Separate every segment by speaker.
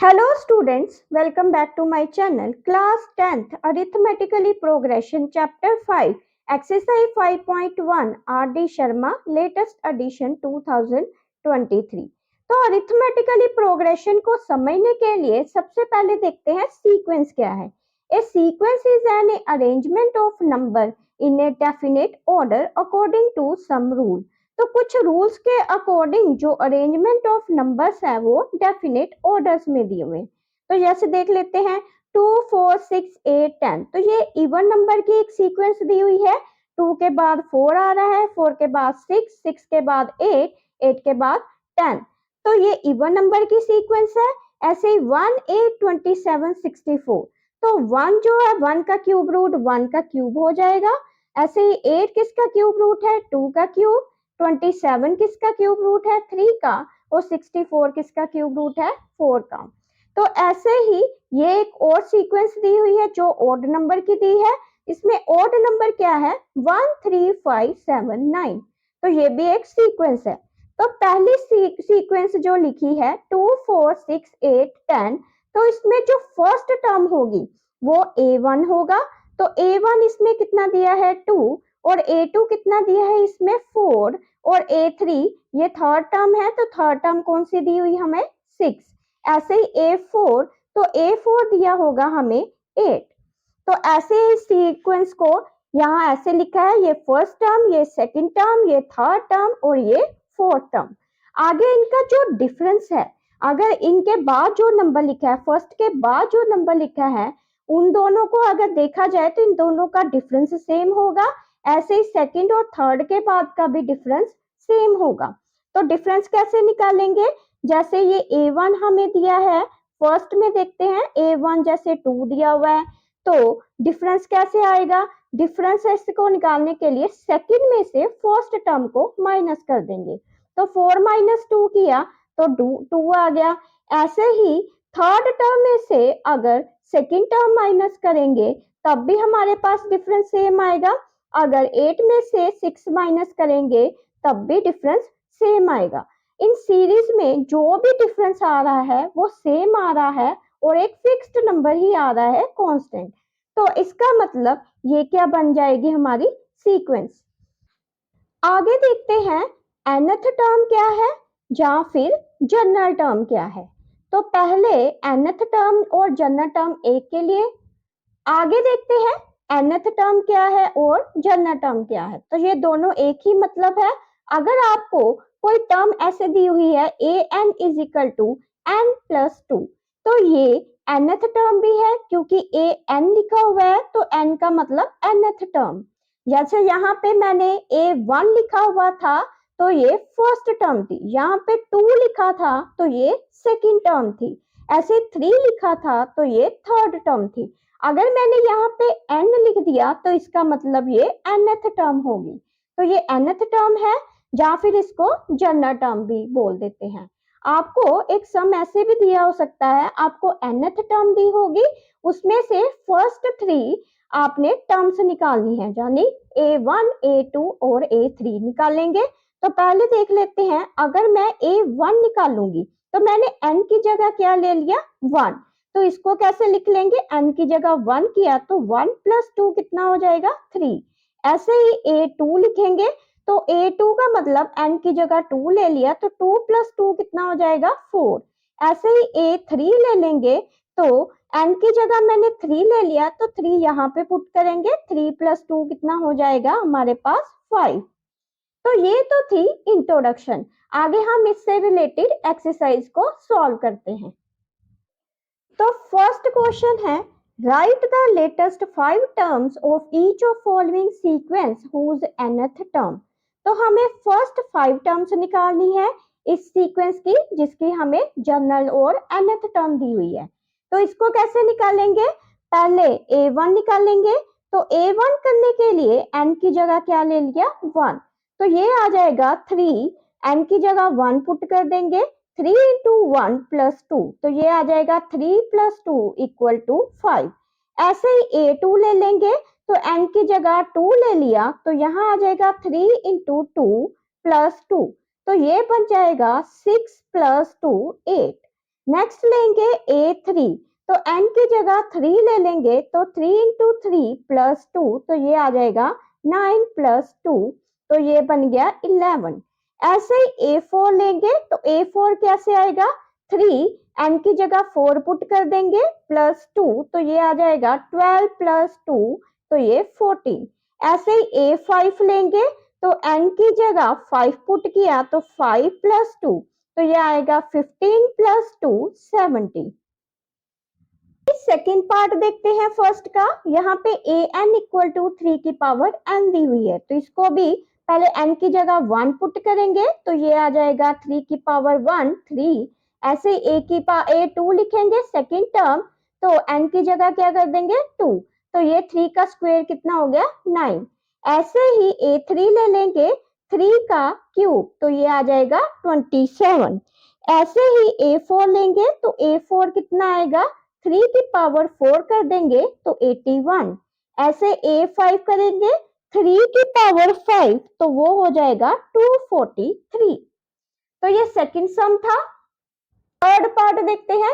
Speaker 1: Hello students, welcome back to my channel. Class 10th Arithmetically Progression Chapter 5 Exercise 5.1 R.D. Sharma Latest Edition 2023। तो arithmetically progression को समझने के लिए सबसे पहले देखते हैं सीक्वेंस क्या है। A sequence is an arrangement of number in a definite order according to some rule. तो कुछ रूल्स के अकॉर्डिंग जो अरेंजमेंट ऑफ नंबर्स है वो डेफिनेट ऑर्डर्स में दिए हुए। तो जैसे देख लेते हैं 2, 4, 6, 8, 10। तो ये इवन नंबर की एक सीक्वेंस दी हुई है। 2 के बाद 4 आ रहा है, 4 के बाद 6, 6 के बाद 8, 8 के बाद 10। तो ये इवन नंबर की सीक्वेंस है। ऐसे ही 1, 8, 27, 64। तो 1 जो है 1 का क्यूब रूट 1 का क्यूब हो जाएगा। ऐसे ही 8 किसका क्यूब रूट है 2 का क्यूब। 27 किसका क्यूब रूट है 3 का। और 64 किसका क्यूब रूट है 4 का। तो ऐसे ही ये एक और सीक्वेंस दी हुई है जो ऑड नंबर की दी है। इसमें ऑड नंबर क्या है 1, 3, 5, 7, 9। तो ये भी एक सीक्वेंस है। तो पहली सीक्वेंस जो लिखी है 2, 4, 6, 8, 10। तो इसमें जो फर्स्ट टर्म होगी वो A1 होगा। तो A1 इसमें कितना दिया है 2 और A2 कितना दिया है इसमें 4 और A3 ये थर्ड टर्म है। तो थर्ड टर्म कौन सी दी हुई हमें 6। ऐसे ही A4 तो A4 दिया होगा हमें 8। तो ऐसे इस सीक्वेंस को यहाँ ऐसे लिखा है ये फर्स्ट टर्म ये सेकंड टर्म ये थर्ड टर्म और ये फोर्थ टर्म। आगे इनका जो डिफरेंस है अगर इनके बाद जो नंबर लिखा है फर्स्ट के बाद जो नंबर लिखा है उन दोनों को अगर देखा जाए तो इन दोनों का डिफरेंस सेम होगा। ऐसे ही सेकंड और थर्ड के बाद का भी डिफरेंस सेम होगा। तो डिफरेंस कैसे निकालेंगे जैसे ये A1 हमें दिया है फर्स्ट में देखते हैं A1 जैसे 2 दिया हुआ है। तो डिफरेंस कैसे आएगा डिफरेंस इसको निकालने के लिए सेकंड में से फर्स्ट टर्म को माइनस कर देंगे। तो 4 माइनस 2 किया तो 2 आ गया। ऐसे ही थर्ड टर्म में से अगर सेकंड टर्म माइनस करेंगे तब भी हमारे पास डिफरेंस सेम आएगा। अगर 8 में से 6 माइनस करेंगे तब भी डिफरेंस सेम आएगा। इन सीरीज में जो भी डिफरेंस आ रहा है वो सेम आ रहा है और एक फिक्स्ड नंबर ही आ रहा है कांस्टेंट। तो इसका मतलब ये क्या बन जाएगी हमारी सीक्वेंस। आगे देखते हैं nth टर्म क्या है या फिर जनरल टर्म क्या है। तो पहले nth टर्म और जनरल टर्म एक के लिए आगे देखते हैं nth टर्म क्या है और जनरल टर्म क्या है। तो ये दोनों एक ही मतलब है। अगर आपको कोई टर्म ऐसे दी हुई है an is equal to n+2 तो ये nth टर्म भी है क्योंकि an लिखा हुआ है तो n का मतलब nth टर्म। जैसे यहाँ पे मैंने A1 लिखा हुआ था तो ये फर्स्ट टर्म थी। यहाँ पे 2 लिखा था तो ये सेकंड टर्म थी। ऐसे 3 लिखा था तो ये थर्ड टर्म थी। अगर मैंने यहाँ पे n लिख दिया तो इसका मतलब ये nth टर्म होगी। तो ये nth टर्म है या फिर इसको जनरल टर्म भी बोल देते हैं। आपको एक सम ऐसे भी दिया हो सकता है आपको nth टर्म दी होगी उसमें से फर्स्ट 3 आपने टर्म्स निकालनी है यानी A1, A2 और A3 निकालेंगे। तो पहले देख लेते हैं अगर मैं A1 निकालूंगी तो मैंने n की जगह क्या ले लिया 1। तो इसको कैसे लिख लेंगे n की जगह 1 किया तो 1 + 2 कितना हो जाएगा 3। ऐसे ही A2 लिखेंगे तो A2 का मतलब n की जगह 2 ले लिया तो 2 + 2 कितना हो जाएगा 4। ऐसे ही A3 ले लेंगे तो n की जगह मैंने 3 ले लिया तो 3 यहाँ पे पुट करेंगे 3 + 2 कितना हो जाएगा हमारे पास 5। तो ये तो थी इंट्रोडक्शन। आगे हम इससे रिलेटेड एक्सरसाइज को सॉल्व करते हैं। तो फर्स्ट क्वेश्चन है write the latest 5 terms of each of following sequence whose nth term. तो हमें फर्स्ट 5 टर्म्स निकालनी है इस सीक्वेंस की जिसकी हमें जनरल और nth टर्म दी हुई है। तो इसको कैसे निकालेंगे पहले A1 निकालेंगे। तो A1 करने के लिए n की जगह क्या ले लिया 1। तो ये आ जाएगा 3 n की जगह 1 पुट कर देंगे 3 × 1 + 2 तो ये आ जाएगा 3 + 2 = 5। ऐसे ही A2 ले लेंगे तो n की जगह 2 ले लिया तो यहाँ आ जाएगा 3 × 2 + 2 तो ये बन जाएगा 6 + 2 8। नेक्स्ट लेंगे A3, तो n की जगह 3 ले लेंगे तो 3 इंटू 3 प्लस 2, तो ये आ जाएगा 9 प्लस 2, तो ये बन गया 11। ऐसे ही A4 लेंगे तो A4 कैसे आएगा, 3 n की जगह 4 पुट कर देंगे प्लस 2, तो ये आ जाएगा 12 प्लस 2, तो ये 14। ऐसे ही A5 लेंगे तो n की जगह 5 पुट किया तो 5 प्लस 2, तो ये आएगा 15 प्लस 2 17। सेकेंड पार्ट देखते हैं फर्स्ट का। यहाँ पे an इक्वल टू 3 की पावर n दी हुई है, तो इसको भी पहले n की जगह 1 पुट करेंगे तो ये आ जाएगा 3 की पावर 1 3। ऐसे a2 लिखेंगे सेकेंड टर्म, तो n की जगह क्या कर देंगे 2, तो ये 3 का स्क्वायर कितना हो गया 9। ऐसे ही a3 ले लेंगे 3 का क्यूब, तो ये आ जाएगा 27। ऐसे ही a4 लेंगे तो a4 कितना आएगा, 3 की पावर 4 कर देंगे तो 81। ऐसे A5 करेंगे 3 की पावर 5, तो वो हो जाएगा 243। तो ये सेकंड सम था। थर्ड पार्ट देखते हैं,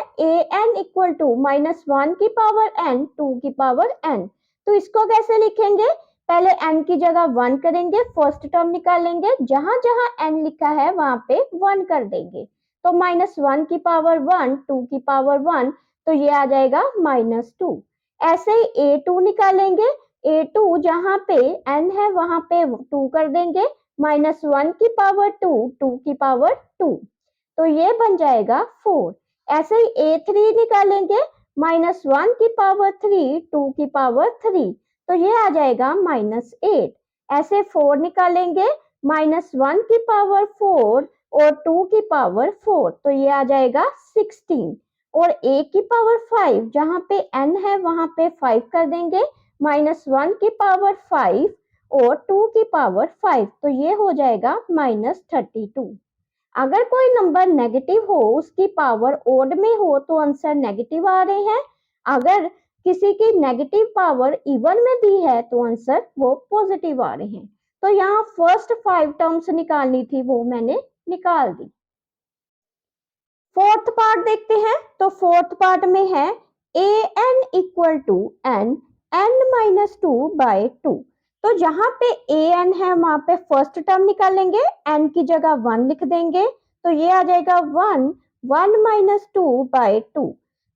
Speaker 1: an इक्वल टू -1 की पावर n 2 की पावर n। तो इसको कैसे लिखेंगे, पहले n की जगह 1 करेंगे, फर्स्ट टर्म निकालेंगे, जहां जहां n लिखा है वहां पे 1 कर देंगे, तो -1 की पावर 1 2 की पावर 1, तो ये आ जाएगा -2। ऐसे ही a2 निकालेंगे, a2 जहां पे n है वहां पे 2 कर देंगे, -1 की पावर 2 2 की पावर 2, तो ये बन जाएगा 4। ऐसे ही a3 निकालेंगे, -1 की पावर 3 2 की पावर 3, तो ये आ जाएगा -8। ऐसे 4 निकालेंगे, -1 की पावर 4 और 2 की पावर 4, तो ये आ जाएगा 16। और a की पावर 5 जहां पे n है वहां पे 5 कर देंगे, -1 की पावर 5 और 2 की पावर 5, तो ये हो जाएगा -32। अगर कोई नंबर नेगेटिव हो, उसकी पावर ओड में हो, तो आंसर नेगेटिव आ रहे हैं। अगर किसी की नेगेटिव पावर इवन में दी है तो आंसर वो पॉजिटिव आ रहे हैं। तो यहाँ फर्स्ट 5 टर्म्स निकालनी थी, वो मैंने निकाल दी। फोर्थ पार्ट देखते हैं, तो फोर्थ पार्ट में है an equal to n n-2 by 2। तो जहां पे an है वहां पे फर्स्ट टर्म निकालेंगे, n की जगह 1 लिख देंगे, तो ये आ जाएगा 1 1-2 बाय 2।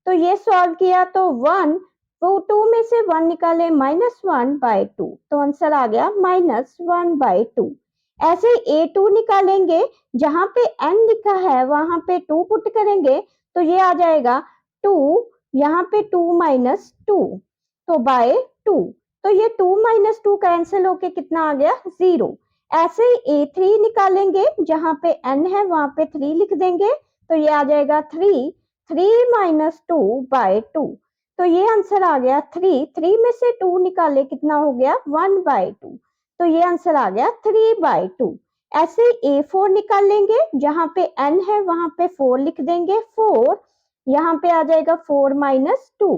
Speaker 1: तो ये सॉल्व किया तो 1 तो 2 में से 1 निकाले -1 बाय 2, तो आंसर आ गया -1 बाय 2। ऐसे a2 निकालेंगे, जहां पे n लिखा है वहां पे 2 पुट करेंगे, तो ये आ जाएगा 2, यहाँ पे 2 -2, तो बाय 2, तो ये 2 -2 कैंसिल होके कितना आ गया 0। ऐसे ही a3 निकालेंगे, जहां पे n है वहां पे 3 लिख देंगे, तो ये आ जाएगा 3 -2 बाय 2, तो ये आंसर आ गया 3 में से 2 निकाले कितना हो गया 1 बाय 2, तो ये आंसर आ गया 3/2। ऐसे a4 निकालेंगे, जहां पे n है वहां पे 4 लिख देंगे, 4 यहाँ पे आ जाएगा 4 -2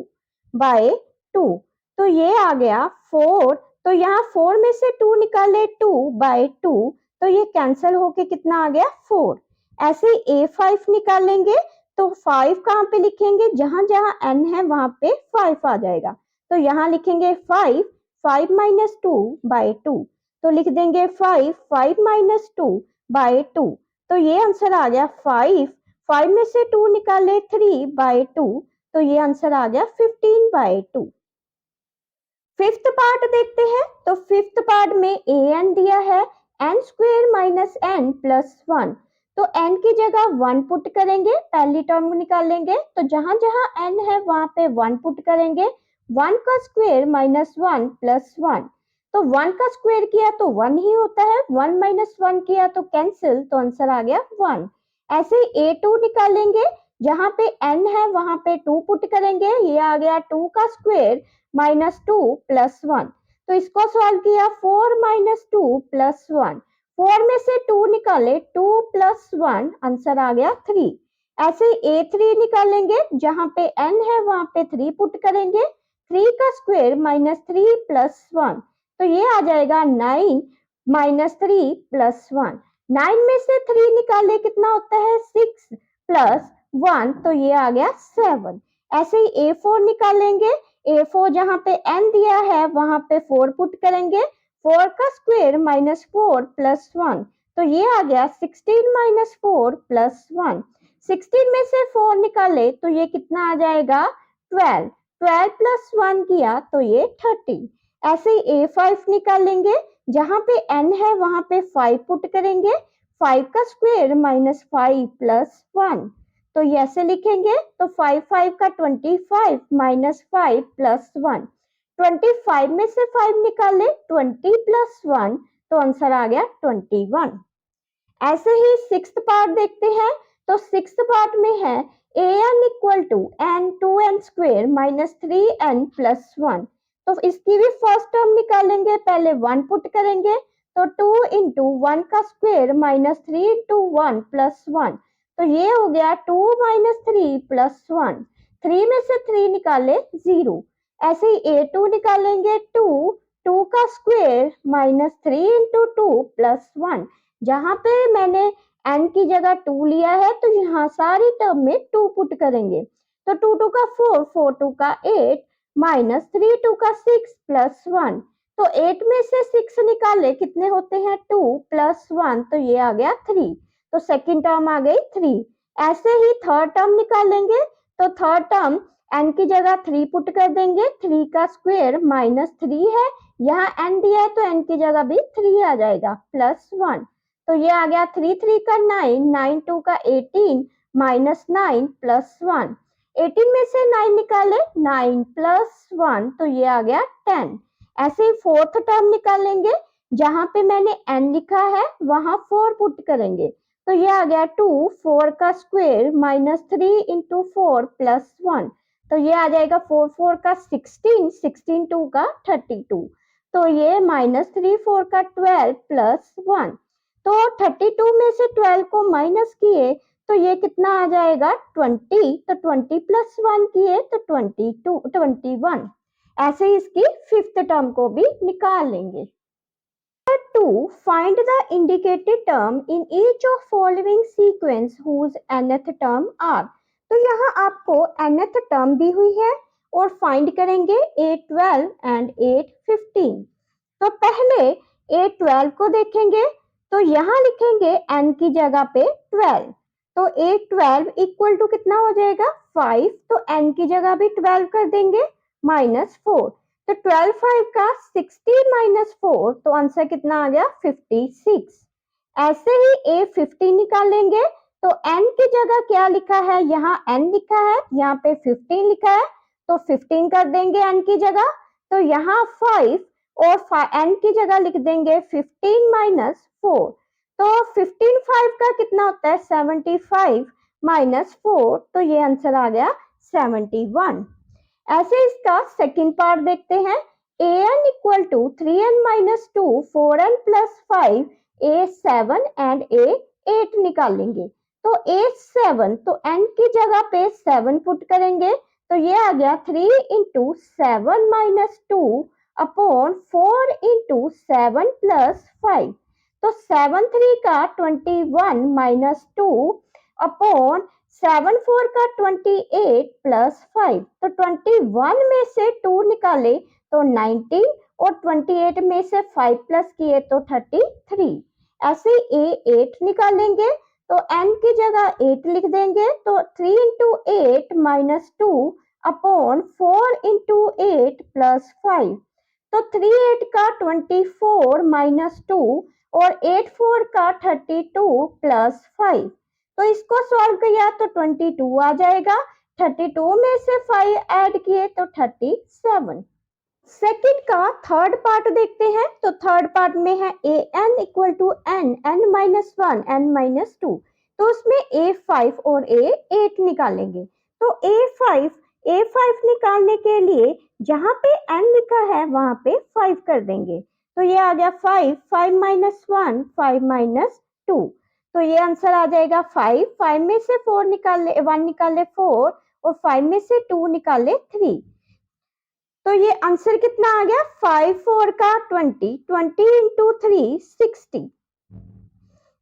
Speaker 1: बाय 2, तो ये आ गया 4। तो यहाँ 4 में से 2 निकाले 2/2, तो ये कैंसिल होके कितना आ गया 4। ऐसे a5 निकालेंगे, तो 5 कहाँ पे लिखेंगे, जहां जहां n है वहां पे 5 आ जाएगा, तो यहाँ लिखेंगे 5 -2 बाय 2, तो लिख देंगे 5 -2 बाय 2, तो ये आंसर आ गया 5 में से 2 निकाले 3/2, तो ये आंसर आ गया 15/2। फिफ्थ पार्ट देखते हैं, तो फिफ्थ पार्ट में an दिया है n² - n + 1, तो n की जगह 1 पुट करेंगे, पहली टर्म निकालेंगे, तो जहां जहां n है वहां पे 1 पुट करेंगे, 1 का स्क्वायर -1 + 1, तो 1 का स्क्वायर किया तो 1 ही होता है, 1 - 1 किया तो कैंसिल, तो आंसर आ गया 1। ऐसे a2 निकालेंगे, जहां पे n है वहां पे 2 पुट करेंगे, ये आ गया 2 का स्क्वायर -2 + 1, तो इसको सॉल्व किया 4 - 2 + 1, 4 में से 2 निकाले 2 + 1, आंसर आ गया 3। ऐसे a3 निकालेंगे, जहां पे n है वहां पे 3 पुट करेंगे, 3 का स्क्वायर -3 + 1, तो ये आ जाएगा 9 -3 + 1। 9 में से 3 निकाले कितना होता है 6 + 1, तो ये आ गया 7। ऐसे ही A4 निकालेंगे। A4 जहां पे n दिया है वहां पे 4 पुट करेंगे। 4 का स्क्वायर माइनस 4 प्लस 1, तो ये आ गया 16 माइनस 4 प्लस 1। 16 में से 4 निकाले तो ये कितना आ जाएगा 12। 12 प्लस 1 किया तो ये 30। ऐसे ही A5 निकालेंगे। जहां पे n है वहां पे 5 पुट करेंगे। 5 का स्क्वायर माइनस 5 प्लस 1, तो ये ऐसे लिखेंगे। तो 5 5 का 25 माइनस 5 प्लस 1। 25 में से 5 निकाले 20 प्लस 1, तो आंसर आ गया 21। ऐसे ही सिक्स्थ पार्ट देखते हैं। तो सिक्स्थ पार्ट में है an equal to n 2n square minus 3n plus 1। तो इसकी भी फर्स्ट टर्म निकालेंगे। पहले 1 पुट करेंगे तो 2 इंटू 1 का स्क्वेयर माइनस 3 इंटू 1 प्लस 1, तो ये हो गया 2 माइनस 3 प्लस 1। 3 में से 3 निकाले 0। ऐसे ही A2 निकालेंगे। 2 का स्क्वेयर माइनस 3 इंटू 2 प्लस 1। जहां पे मैंने n की जगह 2 लिया है तो यहाँ सारी टर्म में 2 पुट करेंगे। तो 2 2 का 4, 4 2 का 8 माइनस 3 2 का 6 प्लस 1। तो 8 में से 6 निकाले कितने होते हैं 2 प्लस 1, तो ये आ गया 3। तो सेकंड टर्म आ गई 3। ऐसे ही थर्ड टर्म निकालेंगे। तो थर्ड टर्म n की जगह 3 पुट कर देंगे। 3 का स्क्वायर माइनस 3 है, यहाँ n दिया है तो n की जगह भी 3 आ जाएगा प्लस 1। तो ये आ गया 3 3 का 9, 9 2 का 18 माइनस 9 प्लस 1। 18 में से 9 निकाले 9 प्लस 1, तो ये आ गया 10। ऐसे ही फोर्थ टर्म निकालेंगे। जहां पे मैंने n लिखा है वहां 4 पुट करेंगे। तो ये आ गया 2, 4 का स्क्वायर माइनस 3 इंटू 4 प्लस 1, तो ये आ जाएगा 4 4 का 16, 16 2 का 32, तो ये माइनस 3 4 का 12 प्लस 1। तो 32 में से 12 को माइनस किए तो ये कितना आ जाएगा 20। तो 20 प्लस 1 किए तो 21। ऐसे ही इसकी फिफ्थ टर्म को भी निकाल लेंगे। 2. Find the indicated term in each of following sequence whose nth term are. तो यहाँ आपको nth टर्म दी हुई है और फाइंड करेंगे A12 एंड A15। तो पहले A12 को देखेंगे। तो यहाँ लिखेंगे n की जगह पे 12। तो A12 इक्वल टू कितना हो जाएगा 5, तो n की जगह भी 12 कर देंगे माइनस 4। तो 12 5 का 16 माइनस 4, तो आंसर कितना आ गया 56। ऐसे ही A15 निकालेंगे। तो n की जगह क्या लिखा है, यहाँ n लिखा है, यहाँ पे 15 लिखा है, तो 15 कर देंगे n की जगह। तो यहाँ 5 और n की जगह लिख देंगे 15 माइनस 4। तो 15 5 का कितना होता है 75 माइनस 4, तो ये आंसर आ गया 71। ऐसे इसका सेकंड पार्ट देखते हैं। an equal to 3n minus 2, 4n plus 5, a7 and a8 निकालेंगे। तो a7, तो n की जगह पे 7 पुट करेंगे। तो ये आ गया 3 into 7 minus 2 upon 4 into 7 plus 5। तो 7 3 का 21 माइनस 2 अपॉन 7 4 का 28 प्लस 5। तो 21 में से 2 निकाले तो 19 और 28 में से 5 प्लस किए तो 33। ऐसे A8 निकालेंगे। तो n की जगह 8 लिख देंगे। तो 3 into 8 minus 2 upon 4 into 8 plus 5। तो 3 8 का 24 माइनस 2 और 8 4 का 32 प्लस 5। तो इसको सॉल्व किया तो 22 आ जाएगा। 32 में से 5 ऐड किए तो 37। सेकंड का थर्ड पार्ट देखते हैं। तो थर्ड पार्ट में है an equal to n, n minus 1, n minus 2। तो उसमें a5 और a8 निकालेंगे। तो a5 निकालने के लिए जहां पे n लिखा है वहां पे 5 कर देंगे। तो ये आ गया 5, 5 माइनस 1, 5 माइनस 2। तो ये आंसर आ जाएगा 5, 5 में से 4 निकाले 1 निकाले 4 और 5 में से 2 निकाले 3। तो ये आंसर कितना आ गया 5 4 का 20, 20 इंटू 3 60।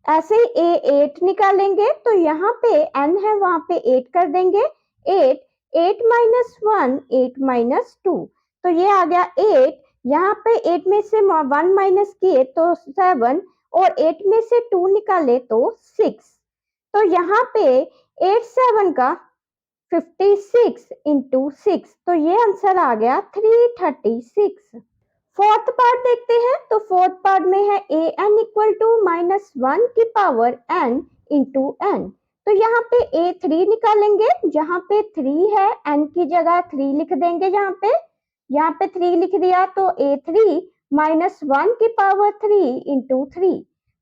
Speaker 1: ऐसे ही A8 निकालेंगे तो यहाँ पे n है वहां पे 8 कर देंगे। 8 8 माइनस 1 8 माइनस 2 तो ये आ गया 8। यहाँ पे 8 में से 1 माइनस किए तो 7 और 8 में से 2 निकाले तो 6। तो यहाँ पे 8 7 का 56 इंटू 6 तो ये आंसर आ गया 336। फोर्थ पार्ट देखते हैं तो फोर्थ पार्ट में है ए एन इक्वल टू -1 की पावर n इंटू एन। तो यहाँ पे A3 निकालेंगे, जहाँ पे 3 है n की जगह 3 लिख देंगे। यहाँ पे 3 लिख दिया तो A3 -1 की पावर 3 इंटू 3।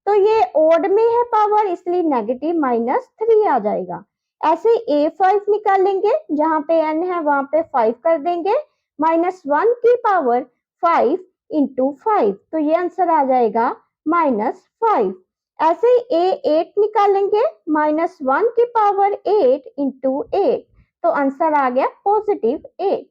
Speaker 1: तो ये ओड में है पावर इसलिए नेगेटिव -3 आ जाएगा। ऐसे A5 निकालेंगे, जहाँ पे n है वहां पे 5 कर देंगे। -1 की पावर 5 इंटू 5 तो ये आंसर आ जाएगा -5। ऐसे ही A8 निकालेंगे, -1 की पावर 8 इंटू 8 तो आंसर आ गया +8।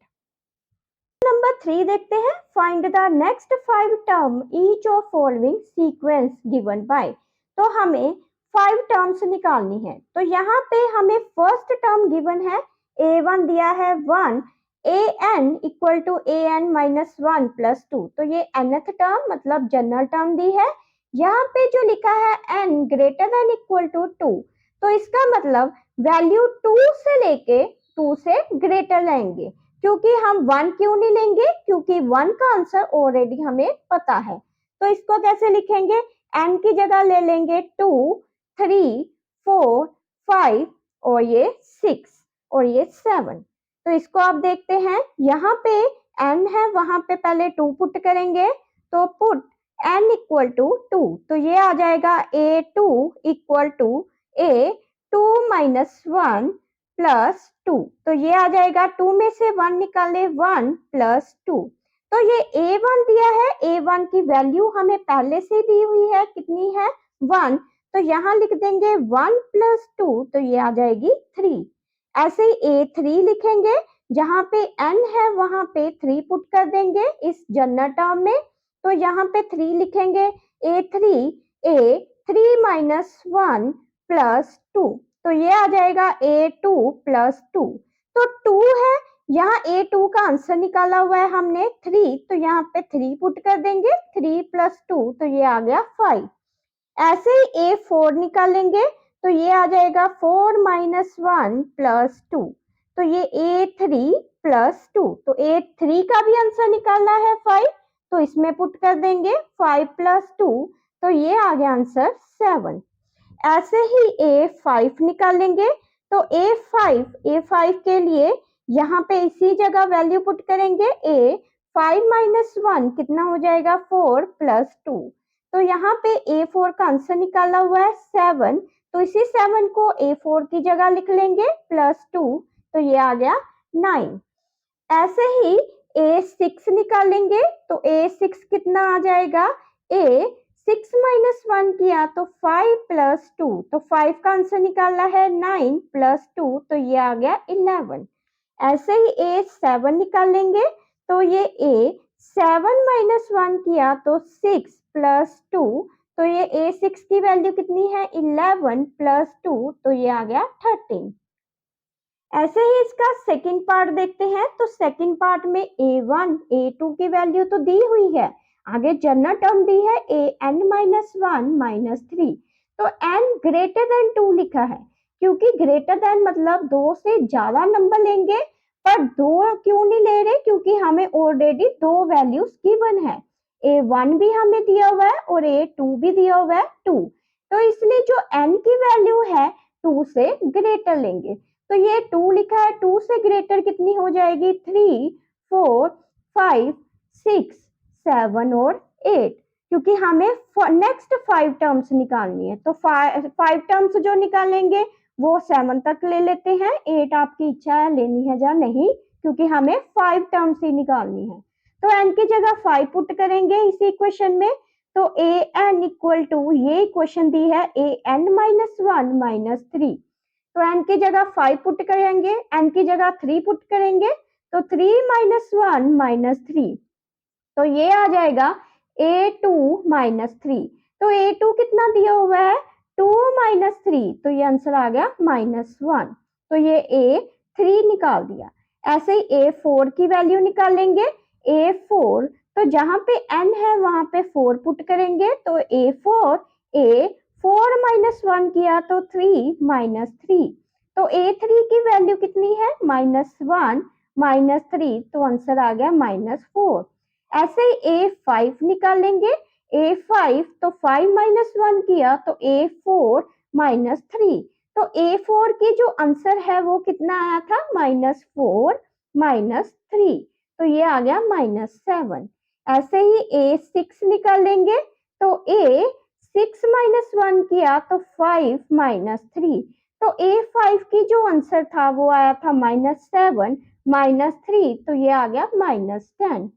Speaker 1: नंबर 3 देखते हैं, find the next 5 term each of following sequence given by. तो हमें 5 टर्म्स निकालनी है। तो यहाँ पे हमें फर्स्ट टर्म गिवन है, A1 दिया है 1, an equal to an -1 plus 2 तो ये nth टर्म मतलब जनरल टर्म दी है। यहाँ पे जो लिखा है n greater than equal to 2 तो इसका मतलब वैल्यू 2 से लेके 2 से ग्रेटर लेंगे। क्योंकि हम 1 क्यों नहीं लेंगे, क्योंकि 1 का आंसर ऑलरेडी हमें पता है। तो इसको कैसे लिखेंगे, n की जगह ले लेंगे 2 3 4 5 और ये 6 और ये 7। तो इसको आप देखते हैं, यहाँ पे n है वहां पे पहले 2 पुट करेंगे तो पुट n इक्वल टू 2 तो ये आ जाएगा A2 equal to A2 -1 plus 2 तो ये आ जाएगा 2 में से 1 निकाले 1 प्लस 2। तो ये A1 दिया है, A1 की वैल्यू हमें पहले से दी हुई है, कितनी है 1 तो यहाँ लिख देंगे 1 प्लस 2 तो ये आ जाएगी 3। ऐसे ही A3 लिखेंगे, जहां पे n है वहां पे 3 पुट कर देंगे इस जनरल टर्म में तो यहाँ पे 3 लिखेंगे। A3 A3 -1 प्लस 2 तो ये आ जाएगा A2 प्लस 2। तो 2 है, यहाँ A2 का आंसर निकाला हुआ है हमने 3 तो यहाँ पे 3 पुट कर देंगे, 3 प्लस 2 तो ये आ गया 5। ऐसे ही A4 निकालेंगे तो ये आ जाएगा 4 -1 प्लस 2 तो ये A3 प्लस 2 तो A3 का भी आंसर निकालना है 5 तो इसमें पुट कर देंगे 5 प्लस 2 तो ये आ गया आंसर 7। ऐसे ही A5 निकालेंगे तो A5 के लिए यहाँ पे इसी जगह वैल्यू पुट करेंगे A5 -1 कितना हो जाएगा 4 प्लस 2 तो यहाँ पे A4 का आंसर निकाला हुआ है 7 तो इसी 7 को A4 की जगह लिख लेंगे प्लस 2 तो ये आ गया 9। ऐसे ही A6 निकालेंगे तो A6 कितना आ जाएगा, A6 -1 किया तो 5 प्लस 2 तो 5 का आंसर निकाला है 9 प्लस 2 तो ये आ गया 11। ऐसे ही A7 निकालेंगे तो ये A7 -1 किया तो 6 प्लस 2 तो ये A6 की वैल्यू कितनी है 11 प्लस 2 तो ये आ गया 13। ऐसे ही इसका सेकंड पार्ट देखते हैं तो सेकंड पार्ट में A1 A2 की वैल्यू तो दी हुई है, आगे जनरल टर्म दी है an -1 -3 तो n ग्रेटर देन 2 लिखा है, क्योंकि ग्रेटर देन मतलब 2 से ज्यादा नंबर लेंगे पर 2 क्यों नहीं ले रहे, क्योंकि हमें ऑलरेडी 2 वैल्यूज गिवन है, A1 भी हमें दिया हुआ है और A2 भी दिया हुआ है 2 तो इसलिए जो n की वैल्यू है 2 से ग्रेटर लेंगे। तो ये 2 लिखा है, 2 से ग्रेटर कितनी हो जाएगी 3 4 5 6 7 और 8 क्योंकि हमें नेक्स्ट 5 टर्म्स निकालनी है तो 5 टर्म्स जो निकालेंगे वो 7 तक ले लेते हैं, 8 आपकी इच्छा है लेनी है या नहीं, क्योंकि हमें 5 टर्म्स ही निकालनी है। तो n की जगह 5 पुट करेंगे इसी इक्वेशन में तो an इक्वल टू ये इक्वेशन दी है an -1 -3 तो n की जगह 5 पुट करेंगे, n की जगह 3 पुट करेंगे तो 3 -1 -3 तो ये आ जाएगा A2 -3 तो A2 कितना दिया हुआ है 2 माइनस 3, तो ये आंसर आ गया -1। तो ये A3 निकाल दिया। ऐसे ही A4 की वैल्यू निकालेंगे। A4, तो जहां पे n है वहां पे 4 पुट करेंगे, तो A4 4 माइनस 1 किया तो 3 माइनस 3। तो A3 की वैल्यू कितनी है? -1 माइनस 3, तो आंसर आ गया -4। ऐसे ही A5 निकालेंगे। A5, तो 5 माइनस 1 किया तो A4 माइनस 3। तो A4 की जो आंसर है वो कितना आया था? -4 माइनस 3, तो ये आ गया -7। ऐसे ही A6 निकालेंगे। तो A6 माइनस 1 किया तो 5 माइनस 3। तो A5 की जो आंसर था वो आया था -7 माइनस 3, तो ये आ गया -10।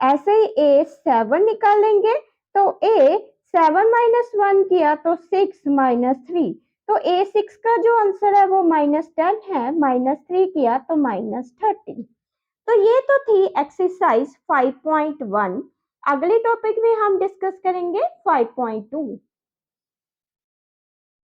Speaker 1: ऐसे ही A7 निकालेंगे। तो A7 माइनस 1 किया तो 6 माइनस 3। तो A6 का जो आंसर है वो -10 है, -3 किया तो -13। तो ये तो थी एक्सरसाइज 5.1। अगले टॉपिक में हम डिस्कस करेंगे 5.2।